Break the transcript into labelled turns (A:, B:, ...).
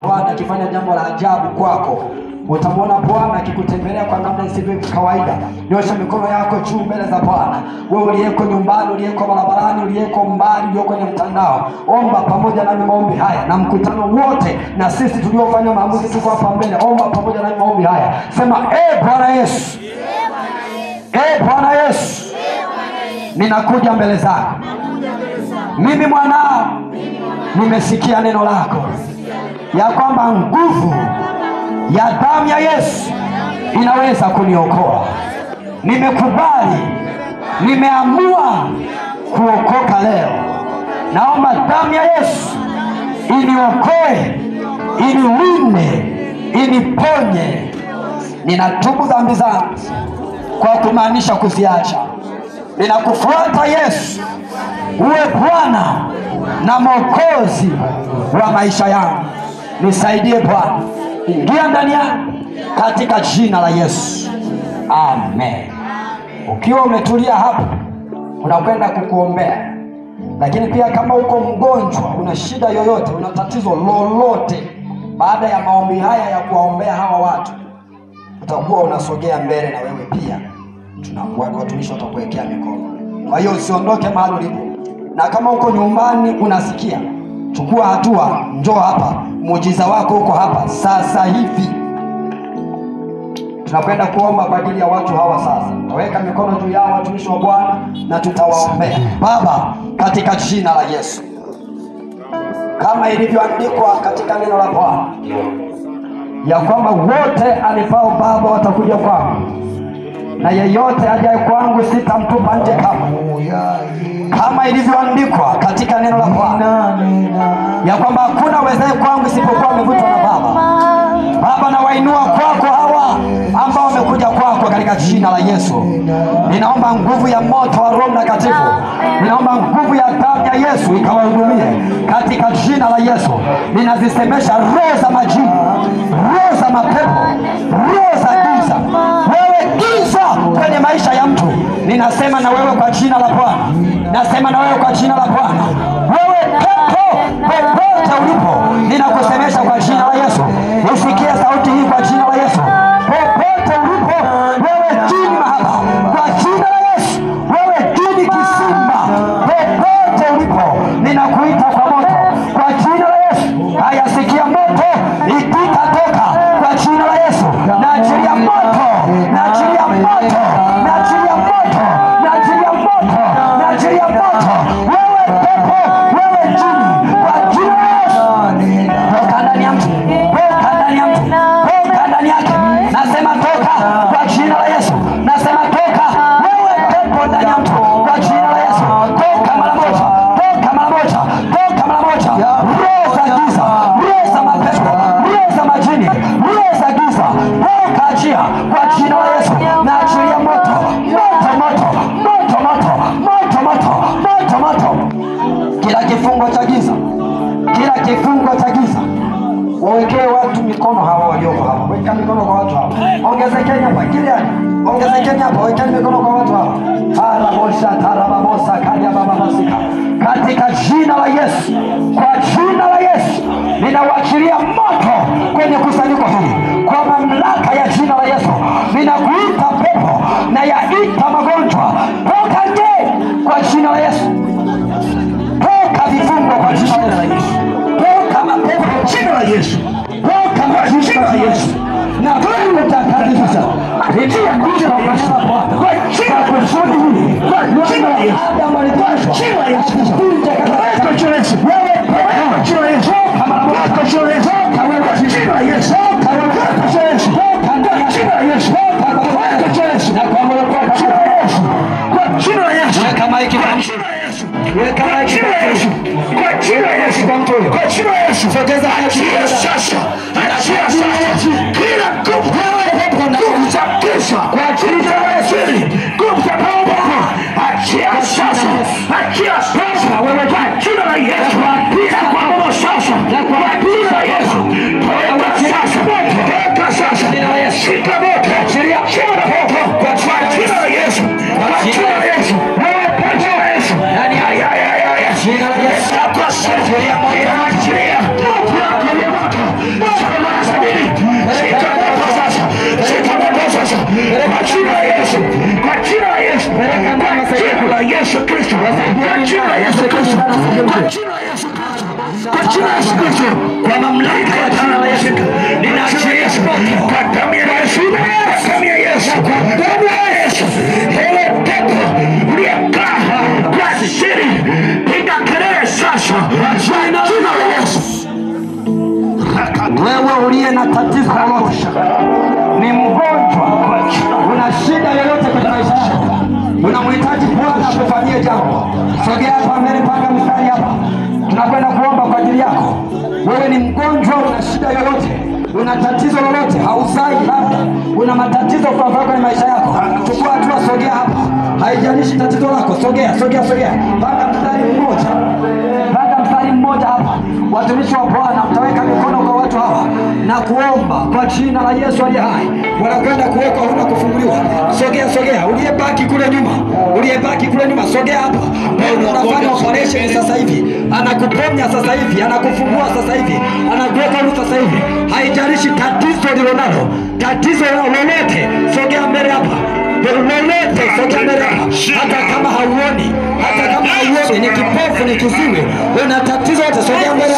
A: Bwana akifanya jambo la ajabu kwako. Utamwona Bwana akikutembelea kwa namna isivyo kawaida. Nyosha mikono yako juu mbele za Bwana. Wewe uliyeko nyumbani, uliyeko barabarani, uliyeko mbali, uliyeko kwenye mtandao, omba pamoja na maombi haya. Na mkutano wote na sisi tuliofanya maamuzi tuko hapa mbele, omba pamoja na maombi haya. Sema, Bwana Yesu. Bwana Yesu. Ninakuja mbele zako. Mimi mwanao nimesikia neno lako ya kwamba nguvu ya damu ya Yesu inaweza kuniokoa. Nimekubali, nimeamua kuokoka leo. Naomba damu ya Yesu iniokoe, inilinde, iniponye. Ninatubu dhambi zangu kwa kumaanisha kuziacha. Ninakufuata Yesu, uwe Bwana na Mwokozi wa maisha yangu. Nisaidie Bwana, ingia ndani yangu katika jina la Yesu, amen. Ukiwa umetulia hapo, unakwenda kukuombea. Lakini pia kama uko mgonjwa, una shida yoyote, una tatizo lolote, baada ya maombi haya ya kuwaombea hawa watu, utakuwa unasogea mbele na wewe pia watumishi watakuwekea mikono. Kwa hiyo usiondoke mahali ulipo. Na kama uko nyumbani unasikia, chukua hatua, njoo hapa. Muujiza wako uko hapa sasa hivi. Tunakwenda kuomba kwa ajili ya watu hawa sasa. Taweka mikono juu yao watumishi wa Bwana na tutawaombea. Baba, katika jina la Yesu, kama ilivyoandikwa katika neno la Bwana ya kwamba wote alifao Baba watakuja kwangu, na yeyote ajaye kwangu sitamtupa nje kama ilivyoandikwa katika neno la Bwana ya kwamba hakuna wezaye kwangu isipokuwa amevutwa na Baba. Baba, na wainua kwako hawa ambao wamekuja kwako katika jina la Yesu. Ninaomba nguvu ya moto wa Roho Mtakatifu, ninaomba nguvu ya damu ya Yesu ikawahudumie katika jina la Yesu. Ninazisemesha roho za majini, roho za mapepo, roho za giza. Wewe giza kwenye maisha ya mtu, ninasema na wewe kwa jina la Bwana. Nasema na wewe kwa jina la Bwana. Wewe pepo popote ulipo, ninakusemesha kwa jina la Yesu. Usikie sauti hii kwa jina la Yesu. Popote ulipo, wewe jini mahaba, kwa jina la Yesu. Wewe jini kisimba, popote ulipo, ninakuita kwa moto kwa jina la Yesu. Haya, sikia moto, itika toka kwa jina la Yesu. Na ajili ya moto, na ajili ya moto, na ajili ya moto, na ajili ya moto, na ajili ya moto. Wewe pepo, wewe jini, kwa jina la Yesu. Toka ndani ya mtu, toka ndani ya mtu, toka ndani yake. Nasema toka kwa jina la Yesu. Nasema toka wewe pepo ndani ya mtu kwa jina la Yesu. Toka mara moja, toka mara moja, toka mara moja. Roho za giza, roho za mapepo, roho za majini, roho za giza, toka achia kwa jina la Yesu. Na achilia moto, moto, moto, moto, moto, moto, moto, moto, moto. Kila kifungo cha giza, kila kifungo cha giza, wawekee watu mikono hawa walioko hapa. Weka mikono kwa watu hapa. Ongezekeni hapa, kiliani. Ongezekeni hapa, wekeni mikono kwa watu hapa. Harabosha, tarababosa, kalia baba masika. Katika jina la Yesu, kwa jina la Yesu, ninawaachilia moto kwenye kusanyiko hili. Kwa mamlaka ya jina la Yesu, ninakuita pepo na yaita magonjwa, toka nje kwa jina la Yesu. Toka vifungo kwa jina la Yesu. Toka mapepo kwa jina la Yesu. Toka majina la Yesu. Na wewe utakatifuza. Ndio kuja kwa jina la Bwana. Kwa jina la kusudi. Kwa jina la Yesu. Adamu alipaswa. Jina la Yesu. Kwa jina la Yesu. Wewe kwa jina la Yesu. Kama kwa jina la Yesu. Kama kwa jina la Yesu. Kama kwa jina la Yesu. Kwa jina la Yesu. Kwa jina la Yesu. Na kwa moyo kwa jina la Yesu. Kwa jina la Yesu. Kama ikifanyika weka maji kwa Yesu. Kwa jina la Yesu. Kwa jina la Yesu. Sogeza achia sasa. Achia sasa. Kila nguvu za giza kwa jina la Yesu. Nguvu za pepo achia sasa. Achia sasa. Wewe kwa jina la Yesu. Bila kwa moyo sasa. Kwa jina la Yesu. Toka sasa. Toka sasa. Shika moto. Achilia moto. Kwa jina la Yesu. Kwa jina la Yesu. Wewe kwa jina la Yesu. Nani jina la Yesu. Kwa jina la Yesu.
B: Kristo, kwa mamlaka ya jina la Yesu, ninaachilia kwa damu ya Yesu, damu ya Yesu, kwa damu ya Yesu. Ile pepo uliyekaa kwa siri, piga kelele sasa kwa jina la Yesu.
A: Wewe uliye na tatizo lolote, ni mgonjwa, una shida yoyote kwenye maisha yako, unamhitaji Bwana akufanyie jambo, sogea hapa mbele, panga mstari hapa. Tunakwenda kuomba kwa ajili yako. Wewe ni mgonjwa, una shida yoyote, una tatizo lolote, hauzai, labda una matatizo kwa kwenye maisha yako, chukua hatua, sogea hapa. Haijalishi tatizo lako, sogea. Panga mstari mmoja hapa. Watumishi wa Bwana mtaweka mikono kwa watu hawa na kuomba kwa jina la Yesu aliye hai. Wanakwenda kuweka huna kufunguliwa. Sogea. Uliyebaki kule nyuma, sogea hapa. Mungu anafanya operation sasa hivi. Anakuponya sasa hivi, anakufungua sasa hivi, anakuweka huru sasa hivi. Haijalishi tatizo lilonalo, tatizo lolote, sogea mbele hapa. Lolote, sogea mbele hapa. Hata kama hauoni, ni kipofu, ni kiziwi, una tatizo yote, sogea mbele